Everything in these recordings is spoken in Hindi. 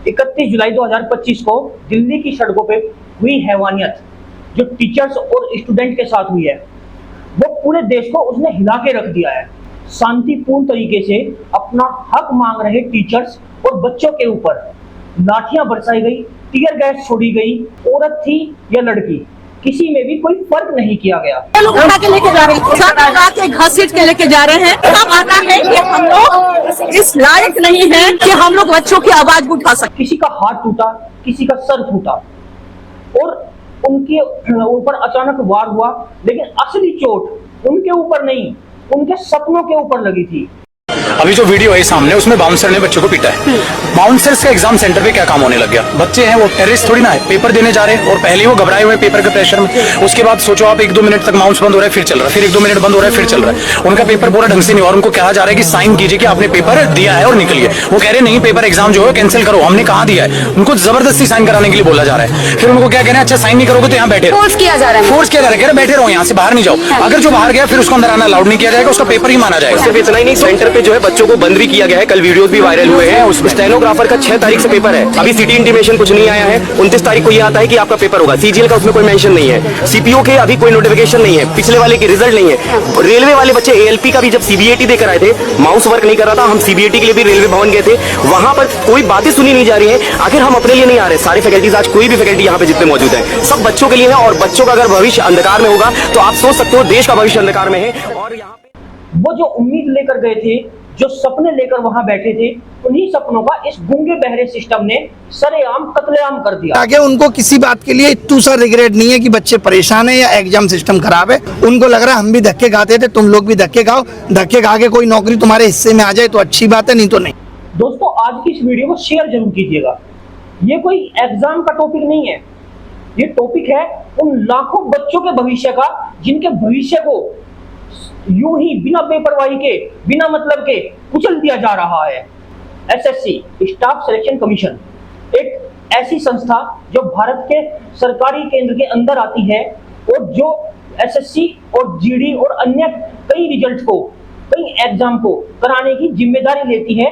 31 जुलाई 2025 को दिल्ली की सड़कों पे हुई हैवानियत जो टीचर्स और स्टूडेंट के साथ हुई है, वो पूरे देश को उसने हिला के रख दिया है। शांतिपूर्ण तरीके से अपना हक मांग रहे टीचर्स और बच्चों के ऊपर लाठियां बरसाई गई, टीयर गैस छोड़ी गई। औरत थी या लड़की, किसी में भी कोई फर्क नहीं किया गया। लोग उठा के लेके जा रहे हैं, सब उठा के घसीट के लेके जा रहे हैं। सब आता है कि हम लोग इस लायक नहीं है कि हम लोग बच्चों की आवाज उठा सकें। किसी का हाथ टूटा, किसी का सर टूटा और उनके ऊपर अचानक वार हुआ, लेकिन असली चोट उनके ऊपर नहीं, उनके सपनों के ऊपर लगी थी। अभी जो वीडियो है सामने, उसमें बाउंसर ने बच्चों को पीटा है। बाउंसर्स का एग्जाम सेंटर पे क्या काम होने लग गया? बच्चे हैं वो टेररिस्ट थोड़ी ना है, पेपर देने जा रहे हैं और पहले ही वो घबराए हुए पेपर के प्रेशर में। उसके बाद सोचो आप 1-2 मिनट तक माउस बंद हो रहा है, फिर चल रहा है, फिर 1-2 मिनट बंद हो रहा है, फिर चल रहा है। उनका पेपर पूरा ढंग से नहीं, और उनको कहा जा रहा है कि साइन कीजिए कि आपने पेपर दिया है और निकलिए। वो कह रहे नहीं, पेपर एग्जाम जो है कैंसिल करो, हमने कहा दिया है। उनको जबरदस्ती साइन कराने के लिए बोला जा रहा है। फिर उनको क्या कहना है, अच्छा साइन नहीं करोगे तो यहाँ बैठे, फोर्स किया जा रहा है, फोर्स किया जा रहा है, बैठे रहो, यहाँ से बाहर नहीं जाओ। अगर जो बाहर गया फिर उसको अंदर आना अलाउड नहीं किया जाएगा, उसका पेपर ही माना जाएगा। सिर्फ इतना ही नहीं, सेंटर पे जो है बच्चों को बंद भी किया गया है। कल वीडियोस भी वायरल हुए हैं। उस स्टेनोग्राफर का 6 तारीख से पेपर है, अभी सिटी इंटीमेशन कुछ नहीं आया है। 29 तारीख को ये आता है कि आपका पेपर होगा। सीजीएल का उसमें कोई मेंशन नहीं है, सीपीओ के अभी कोई नोटिफिकेशन नहीं है, पिछले वाले की रिजल्ट नहीं है। रेलवे वाले बच्चे एएलपी का भी जब सीबीएटी देकर आए थे, माउस वर्क नहीं कर रहा था, हम सीबीएटी के लिए भी रेलवे भवन गए थे, वहां पर कोई बातें सुनी नहीं जा रही है। आखिर हम अपने लिए नहीं आ रहे, सारे फैकल्टीज आज कोई भी फैकल्टी यहाँ पे जितने मौजूद है सब बच्चों के लिए है। और बच्चों का अगर भविष्य अंधकार में होगा तो आप सोच सकते हो देश का भविष्य अंधकार में है। और यहाँ पे वो जो उम्मीद लेकर गए थे, जो सपने लेकर वहां बैठे थे, उन्हीं सपनों का इस गूंगे बहरे सिस्टम ने सरेआम कत्लेआम कर दिया। ताकि उनको किसी बात के लिए इतना सा रिग्रेट नहीं है कि बच्चे परेशान है या एग्जाम सिस्टम खराब है। उनको लग रहा है हम भी धक्के खाते थे, तुम लोग भी धक्के खाओ, धक्के खा के कोई नौकरी तुम्हारे हिस्से में आ जाए तो अच्छी बात है, नहीं तो नहीं। दोस्तों, आज की इस वीडियो को शेयर जरूर कीजिएगा। ये कोई एग्जाम का टॉपिक नहीं है, ये टॉपिक है उन लाखों बच्चों के भविष्य का, जिनके भविष्य को यूं ही बिना बेपरवाही के, बिना मतलब के कुचल दिया जा रहा है। एसएससी स्टाफ सिलेक्शन कमीशन एक ऐसी संस्था जो भारत के सरकारी केंद्र के अंदर आती है और जो एसएससी और जीडी और अन्य कई रिजल्ट को, कई एग्जाम को कराने की जिम्मेदारी लेती है,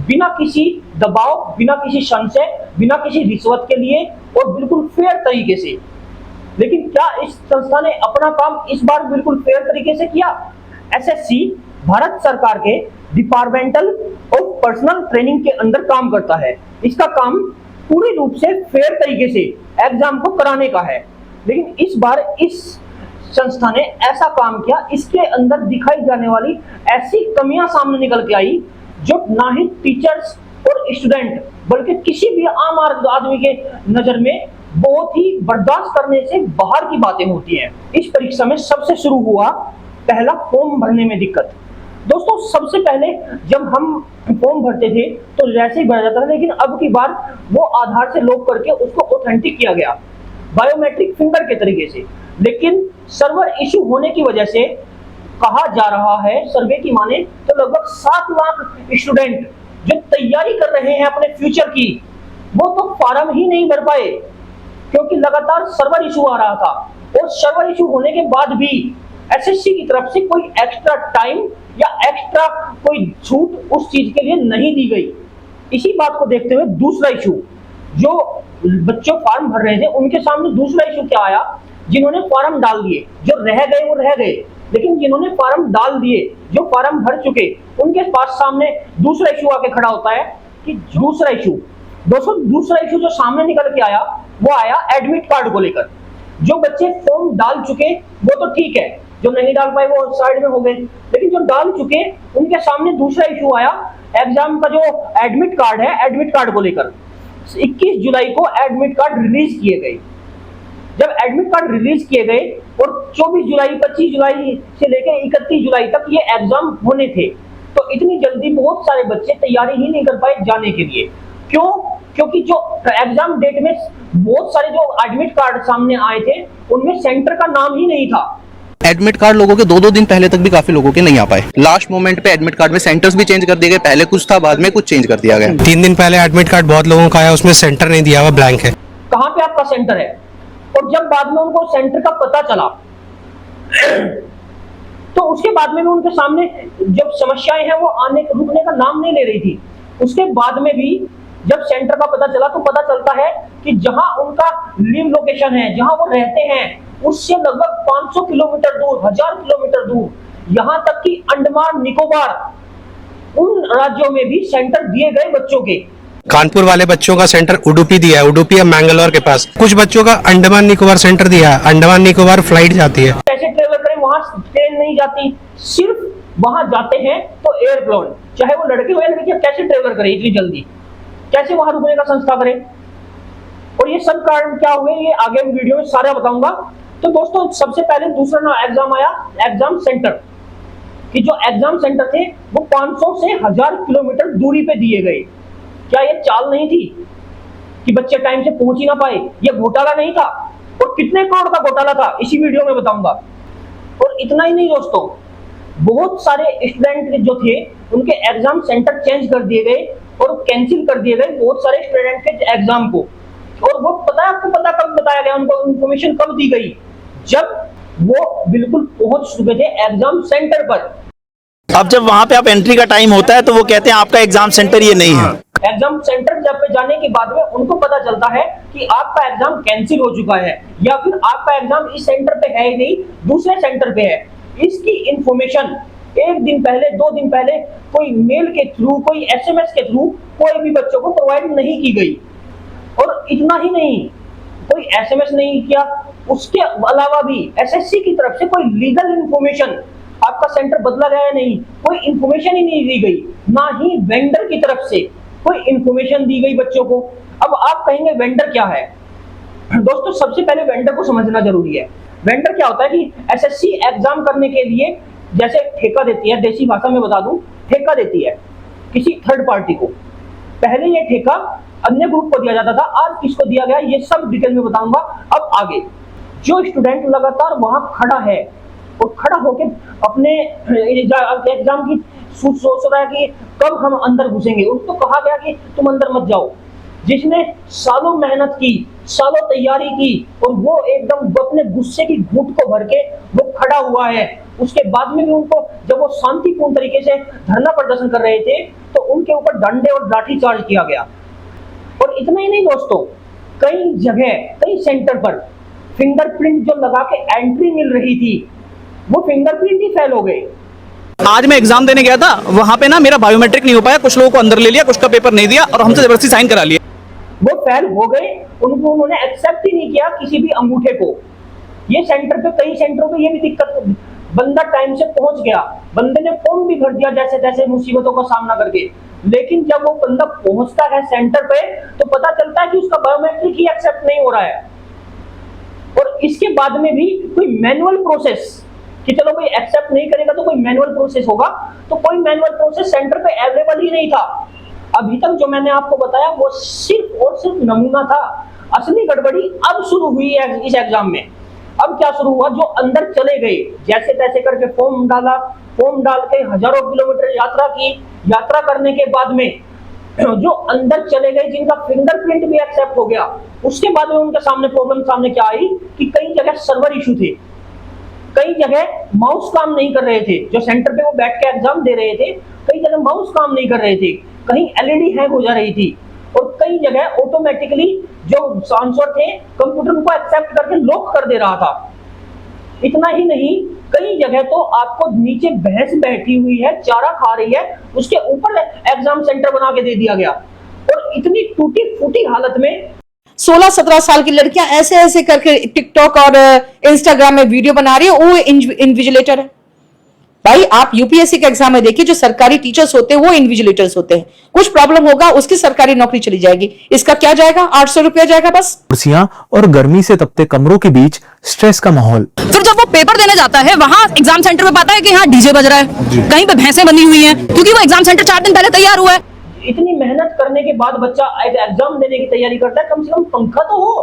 बिना किसी दबाव, बिना किसी संशय, बिना किसी रिश्वत के लिए और बिल्कुल फेयर तरीके से। लेकिन क्या इस संस्था ने अपना काम इस बार बिल्कुल फेयर तरीके से किया? एसएससी भारत सरकार के डिपार्टमेंटल ऑफ पर्सनल ट्रेनिंग के अंदर काम करता है। इसका काम पूरी रूप से फेयर तरीके से एग्जाम को कराने का है। लेकिन इस बार इस संस्था ने ऐसा काम किया, इसके अंदर दिखाई जाने वाली ऐसी कमियां सामने निकल के आई जो ना ही टीचर्स और स्टूडेंट बल्कि किसी भी आम आदमी के नजर में बहुत ही बर्दाश्त करने से बाहर की बातें होती हैं। इस परीक्षा में सबसे शुरू हुआ पहला फॉर्म भरने में दिक्कत। दोस्तों, सबसे पहले जब हम फॉर्म भरते थे तो जैसे ही भरा जाता था, लेकिन अब की बार वो आधार से लॉक करके उसको ऑथेंटिक किया गया बायोमेट्रिक फिंगर के तरीके से। लेकिन सर्वर इशू होने की वजह से कहा जा रहा है, सर्वे की माने तो लगभग 7 लाख स्टूडेंट जो तैयारी कर रहे हैं अपने फ्यूचर की, वो तो फॉर्म ही नहीं भर पाए क्योंकि लगातार सर्वर इशू आ रहा था। और सर्वर इशू होने के बाद भी एसएससी की तरफ से कोई एक्स्ट्रा टाइम या एक्स्ट्रा कोई छूट उस चीज के लिए नहीं दी गई। इसी बात को देखते हुए दूसरा इशू, जो बच्चों फॉर्म भर रहे थे उनके सामने दूसरा इशू क्या आया, जिन्होंने फॉर्म डाल दिए, जो रह गए वो रह गए, लेकिन जिन्होंने फॉर्म डाल दिए, जो फॉर्म भर चुके, उनके पास सामने दूसरा इशू आके खड़ा होता है कि दूसरा इशू। दोस्तों, दूसरा इशू जो सामने निकल के आया वो आया एडमिट कार्ड को लेकर। जो बच्चे फॉर्म डाल चुके वो तो ठीक है, जो नहीं डाल पाए वो साइड में हो गए, लेकिन जो डाल चुके उनके सामने दूसरा इशू आया एग्जाम का, जो एडमिट कार्ड है, एडमिट कार्ड को लेकर। 21 जुलाई को एडमिट कार्ड रिलीज किए गए। जब एडमिट कार्ड रिलीज किए गए और 24 जुलाई, 25 जुलाई से लेकर 31 जुलाई तक ये एग्जाम होने थे, तो इतनी जल्दी बहुत सारे बच्चे तैयारी ही नहीं कर पाए जाने के लिए। क्यों? क्योंकि जो एग्जाम डेट में बहुत सारे जो एडमिट कार्ड सामने आए थे उनमें सेंटर का नाम ही नहीं था। एडमिट कार्ड लोगों के 2-2 दिन पहले तक भी काफी लोगों के नहीं आ पाए। लास्ट मोमेंट पे एडमिट कार्ड में सेंटर्स भी चेंज कर दिए गए, पहले कुछ था बाद में कुछ चेंज कर दिया गया। 3 दिन पहले एडमिट कार्ड बहुत लोगों का आया, उसमें सेंटर नहीं दिया हुआ, ब्लैंक है। कहाँ पे आपका सेंटर है? और जब बाद में उनको सेंटर का पता चला तो उसके बाद में भी उनके सामने जब समस्याएं हैं वो आने रुकने का नाम नहीं ले रही थी। उसके बाद में भी जब सेंटर सेंटर का पता चला तो पता चलता है कि जहां उनका लिव लोकेशन है, जहां वो रहते हैं, उससे लगभग 500 किलोमीटर दूर, 1000 किलोमीटर दूर, यहां तक कि अंडमान निकोबार उन राज्यों में भी सेंटर दिए गए बच्चों के। कानपुर वाले बच्चों का सेंटर उडुपी दिया है, उडुपी है मैंगलोर के पास। कुछ बच्चों का अंडमान निकोबार सेंटर दिया है, अंडमान निकोबार फ्लाइट जाती है। कैसे ट्रेवल करें, वहां ट्रेन नहीं जाती, सिर्फ वहां जाते हैं तो एयरप्लेन, चाहे वो लड़के हो या लड़कियां, कैसे ट्रेवल करें इतनी जल्दी, कैसे वहां रुकने का संस्था करें। और ये सब कारण क्या हुए, ये आगे वीडियो में सारा बताऊंगा। तो दोस्तों सबसे पहले दूसरा एग्जाम आया, एग्जाम सेंटर कि जो एग्जाम सेंटर थे वो 500 से 1000 किलोमीटर दूरी पे दिए गए। क्या ये चाल नहीं थी कि बच्चे टाइम से पहुंच ही ना पाए? ये घोटाला नहीं था? और कितने करोड़ का घोटाला था इसी वीडियो में बताऊंगा। और इतना ही नहीं दोस्तों, बहुत सारे स्टूडेंट जो थे उनके एग्जाम सेंटर चेंज कर दिए गए और कैंसिल कर दिए गए बहुत सारे स्टूडेंट के एग्जाम को। और वो पता आपको पता कब बताया गया, उनको इन्फॉर्मेशन कब दी गई? जब वो बिल्कुल पहुंच चुके थे एग्जाम सेंटर पर। अब जब वहां पे आप एंट्री का टाइम होता है तो वो कहते हैं आपका एग्जाम सेंटर ये नहीं है। एग्जाम सेंटर जब पे जाने के बाद में उनको पता चलता है कि आपका एग्जाम कैंसिल हो चुका है या फिर आपका एग्जाम इस सेंटर पे है ही नहीं, दूसरे सेंटर पे है। इसकी इंफॉर्मेशन एक दिन पहले, 2 दिन पहले कोई मेल के थ्रू, कोई एसएमएस के थ्रू कोई भी बच्चों को प्रोवाइड नहीं की गई। और इतना ही नहीं, कोई एसएमएस नहीं किया, उसके अलावा भी एसएससी की तरफ से कोई लीगल इंफॉर्मेशन, आपका सेंटर बदला गया नहीं, कोई इंफॉर्मेशन ही नहीं दी गई। ना ही वेंडर की तरफ से कोई इंफॉर्मेशन दी गई बच्चों को। अब आप कहेंगे वेंडर क्या है? दोस्तों सबसे पहले वेंडर को समझना जरूरी है। वेंडर क्या होता है कि एसएससी एग्जाम करने के लिए जैसे ठेका देती है, देसी भाषा में बता दूं, ठेका देती है किसी थर्ड पार्टी को। पहले ये ठेका अन्य ग्रुप को दिया जाता था, आज किसको दिया गया ये सब डिटेल में बताऊंगा। अब आगे जो स्टूडेंट लगातार वहां खड़ा है और खड़ा होके अपने एग्जाम की सोच रहा है कि कब हम अंदर घुसेंगे, उनको कहा गया कि तुम अंदर मत जाओ। जिसने सालों मेहनत की, सालों तैयारी की और वो एकदम अपने गुस्से की घूंट को भर के वो खड़ा हुआ है, उसके बाद में भी उनको जब वो शांतिपूर्ण तरीके से धरना प्रदर्शन कर रहे थे तो उनके ऊपर डंडे और लाठी चार्ज किया गया। और इतना ही नहीं दोस्तों, कई जगह, कई सेंटर पर फिंगरप्रिंट जो लगा के एंट्री मिल रही थी वो फिंगरप्रिंट ही फेल हो गए। आज मैं एग्जाम देने गया था, वहां पे ना मेरा बायोमेट्रिक नहीं हो पाया, कुछ लोगों को अंदर ले लिया, कुछ का पेपर नहीं दिया और हमसे जबरदस्ती साइन करा लिए। वो फेल हो गए, उन्होंने एक्सेप्ट ही नहीं किया किसी भी अंगूठे को। ये सेंटर पे, कई सेंटरों पे ये भी दिक्कत, बंदा टाइम से पहुंच गया, बंदे ने फॉर्म भी भर दिया जैसे तैसे मुसीबतों का सामना करके, लेकिन जब वो बंदा पहुंचता है सेंटर पे तो पता चलता है कि उसका बायोमेट्रिक ही एक्सेप्ट नहीं हो रहा है। और इसके बाद में भी कोई मैनुअल प्रोसेस कि चलो कोई एक्सेप्ट नहीं करेगा तो कोई मैनुअल प्रोसेस होगा, तो कोई मैनुअल प्रोसेस सेंटर पे अवेलेबल ही नहीं था। अभी तक जो मैंने आपको बताया वो सिर्फ और सिर्फ नमूना था। असली गड़बड़ी अब शुरू हुई है इस एग्जाम में। अब क्या शुरू हुआ, जो अंदर चले गए जैसे तैसे करके फॉर्म डाला, फॉर्म डाल के हजारों किलोमीटर यात्रा की, यात्रा करने के बाद में जो अंदर चले गए जिनका फिंगरप्रिंट भी एक्सेप्ट हो गया, उसके बाद में उनके सामने प्रॉब्लम सामने क्या आई कि कई जगह सर्वर इशू थे, कई जगह माउस काम नहीं कर रहे थे, जो सेंटर पे वो बैठ के एग्जाम दे रहे थे कई जगह माउस काम नहीं कर रहे थे, कहीं एलईडी हैंग हो जा रही थी और कई जगह ऑटोमेटिकली जो आंसर थे कंप्यूटर उनको एक्सेप्ट करके लॉक कर दे रहा था। इतना ही नहीं, कई जगह तो आपको नीचे भैंस बैठी हुई है, चारा खा रही है, उसके ऊपर एग्जाम सेंटर बना के दे दिया गया। और इतनी टूटी फूटी हालत में 16-17 साल की लड़कियां ऐसे ऐसे करके टिकटॉक और इंस्टाग्राम में वीडियो बना रही है, वो इन्विजिलेटर है। भाई आप यूपीएससी के एग्जाम में देखिए, जो सरकारी टीचर्स होते हैं वो इन्विजिलेटर्स होते हैं। कुछ प्रॉब्लम होगा उसकी सरकारी नौकरी चली जाएगी, इसका क्या जाएगा, 800 रुपया जाएगा बस। कुर्सियां और गर्मी से तपते कमरों के बीच स्ट्रेस का माहौल। फिर जब वो पेपर देने जाता है वहां एग्जाम सेंटर में पाता है कि हाँ डीजे बज रहा है, कहीं पे भैंसे बनी हुई हैं, क्योंकि वो एग्जाम सेंटर 4 दिन पहले तैयार हुआ है। इतनी मेहनत करने के बाद बच्चा एग्जाम देने की तैयारी करता है, कम से कम पंखा तो हो।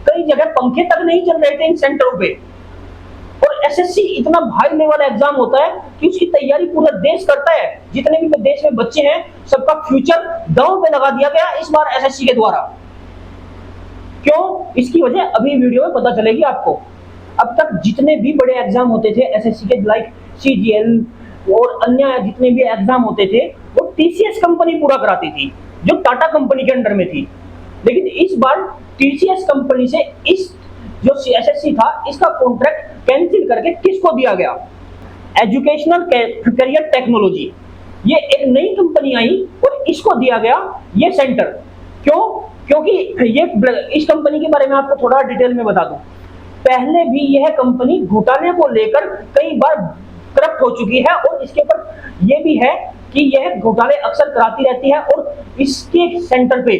कई जगह पंखे तक नहीं चल रहे थे इन सेंटरों पे। और एसएससी इतना हाई लेवल एग्जाम होता है कि उसकी तैयारी पूरा देश करता है। जितने भी देश में बच्चे हैं सबका फ्यूचर दांव पे लगा दिया गया इस बार एसएससी के द्वारा। क्यों? इसकी वजह अभी वीडियो में पता चलेगी आपको। अब तक जितने भी बड़े एग्जाम होते थे एसएससी के, लाइक सीजीएल और अन्य जितने भी एग्जाम होते थे वो टीसीएस कंपनी पूरा कराती थी। जो टाटा कंपनी के अंडर में थी। लेकिन इस बार टीसीएस कंपनी से इस जो एसएससी था इसका कॉन्ट्रैक्ट कैंसिल करके किसको दिया गया? एजुकेशनल करियर टेक्नोलॉजी, ये एक नई कंपनी आई और इसको दिया गया ये सेंटर। क्यों? क्योंकि ये इस कंपनी के बारे में आपको थोड़ा डिटेल में बता दूं। पहले भी यह कंपनी घोटाले को लेकर कई बार करप्ट हो चुकी है और इसके ऊपर यह भी है कि यह घोटाले अक्सर कराती रहती है और इसके सेंटर पे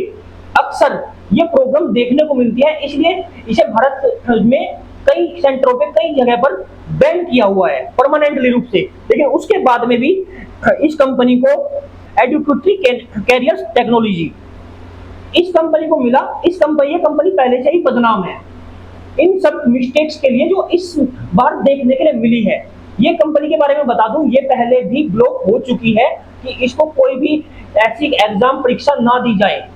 अक्सर ये प्रॉब्लम देखने को मिलती है, इसलिए इसे भारत में कई सेंटरों पे कई जगह पर बैन किया हुआ है परमानेंटली रूप से। लेकिन उसके बाद में भी इस कंपनी को एडुकेटरी कैरियर टेक्नोलॉजी इस कंपनी को मिला। ये कंपनी पहले से ही बदनाम है इन सब मिस्टेक्स के लिए जो इस बार देखने के लिए मिली है। ये कंपनी के बारे में बता दूं, ये पहले भी ब्लॉक हो चुकी है कि इसको कोई भी ऐसी एग्जाम परीक्षा ना दी जाए।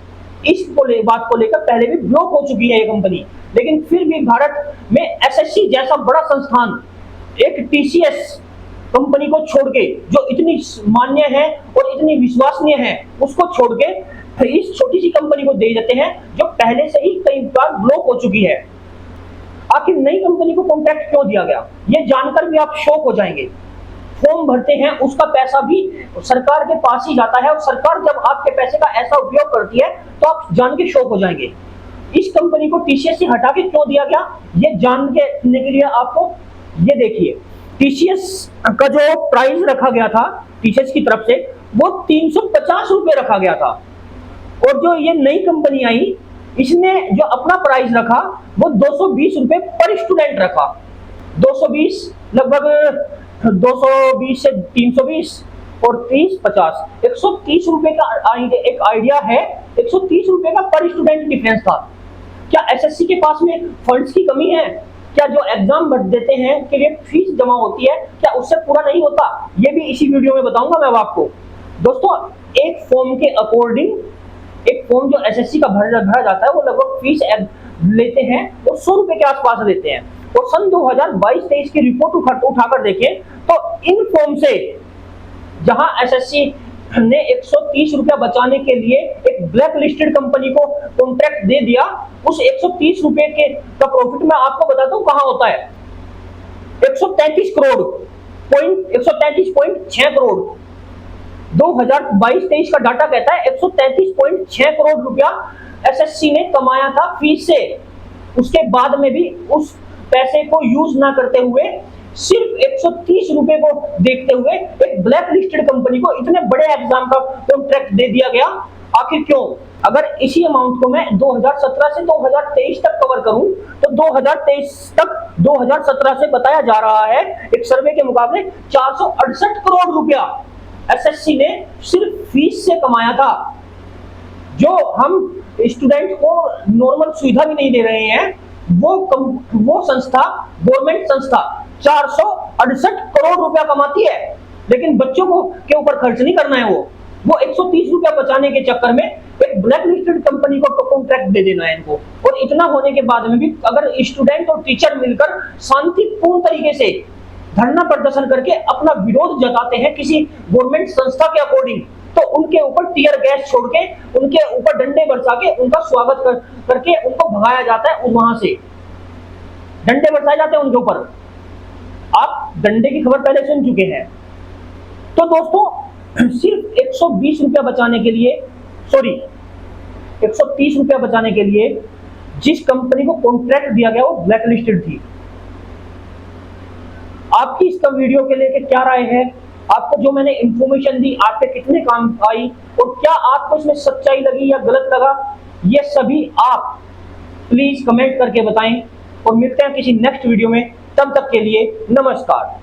इस बात को लेकर पहले भी ब्लॉक हो चुकी है ये कंपनी। लेकिन फिर भी भारत में एसएससी जैसा बड़ा संस्थान एक टीसीएस कंपनी को छोड़ के, जो इतनी मान्य है और इतनी विश्वसनीय है, उसको छोड़ के इस छोटी सी कंपनी को दे देते हैं जो पहले से ही कई बार ब्लॉक हो चुकी है। आखिर नई कंपनी को कॉन्ट्रैक्ट क्यों दिया गया, ये जानकर भी आप शॉक हो जाएंगे। फॉर्म भरते हैं, उसका पैसा भी सरकार के पास ही जाता है और सरकार जब आपके पैसे का ऐसा उपयोग करती है तो आप जान के शॉक हो जाएंगे। इस कंपनी को टीसीएस से हटा के क्यों दिया गया, ये जानने के लिए आपको ये देखिए, टीसीएस का जो प्राइस रखा गया था टीसीएस की तरफ से वो 350 रुपए रखा गया था और जो ये नई कंपनी आई इसने जो अपना प्राइस रखा वो 220 रुपए पर स्टूडेंट रखा। 220 लगभग 220 से 320 और 30 50 130 रुपए का एक आइडिया है। 130 रुपए का पर स्टूडेंट डिफरेंस था। क्या एसएससी के पास में फंड्स की कमी है? क्या जो एग्जाम भर देते हैं के लिए फीस जमा होती है क्या उससे पूरा नहीं होता? ये भी इसी वीडियो में बताऊंगा मैं आपको। दोस्तों, एक फॉर्म के अकॉर्डिंग एक फॉर्म जो एसएससी का भरा जाता है वो लगभग फीस लेते हैं और 100 रुपए के आसपास लेते हैं। और सन 2022-23 की रिपोर्ट उठाकर देखें तो इन फॉर्म से जहां एसएससी ने 130 रुपया बचाने के लिए एक ब्लैक लिस्टेड कंपनी को कॉन्ट्रैक्ट दे दिया, उस 130 रुपए के का प्रॉफिट मैं आपको बताता हूं कहां होता है। 133.6 करोड़ 2022-23 का डाटा कहता है 133.6 करोड़ रुपया एसएससी ने कमाया था फीस से। उसके बाद में भी उस पैसे को यूज ना करते हुए सिर्फ 130 रुपए को देखते हुए एक ब्लैक लिस्टेड कंपनी को इतने बड़े एग्जाम का कॉन्ट्रैक्ट दे दिया गया। आखिर क्यों? अगर इसी अमाउंट को मैं 2017 से 2023 तक कवर करूं तो 2023 तक 2017 से बताया जा रहा है एक सर्वे के मुकाबले 468 करोड़ रुपया एसएससी ने सिर्फ फीस से कमाया था। जो हम स्टूडेंट को नॉर्मल सुविधा भी नहीं दे रहे हैं, वो संस्था, गवर्नमेंट संस्था 468 करोड़ रुपया कमाती है, लेकिन बच्चों को के ऊपर खर्च नहीं करना है। वो 130 रुपया बचाने के चक्कर में एक ब्लैक लिस्टेड कंपनी को कॉन्ट्रैक्ट दे देना है इनको। और इतना होने के बाद में भी अगर स्टूडेंट और टीचर मिलकर शांतिपूर्ण तरीके से धरना प्रदर्शन करके अपना विरोध जताते हैं किसी गवर्नमेंट संस्था के अकॉर्डिंग, तो उनके ऊपर टीयर गैस छोड़ के, उनके ऊपर डंडे बरसा के उनका स्वागत करके उनको भगाया जाता है। वहां से डंडे बरसाए जाते हैं उनके ऊपर। आप डंडे की खबर पहले सुन चुके हैं। तो दोस्तों, सिर्फ 120 रुपया बचाने के लिए, 130 रुपया बचाने के लिए जिस कंपनी को कॉन्ट्रैक्ट दिया गया वो ब्लैक लिस्टेड थी। आपकी इसका वीडियो के लिए क्या राय है? आपको जो मैंने इंफॉर्मेशन दी आपके कितने काम आई और क्या आपको इसमें सच्चाई लगी या गलत लगा, ये सभी आप प्लीज कमेंट करके बताएं। और मिलते हैं किसी नेक्स्ट वीडियो में, तब तक के लिए नमस्कार।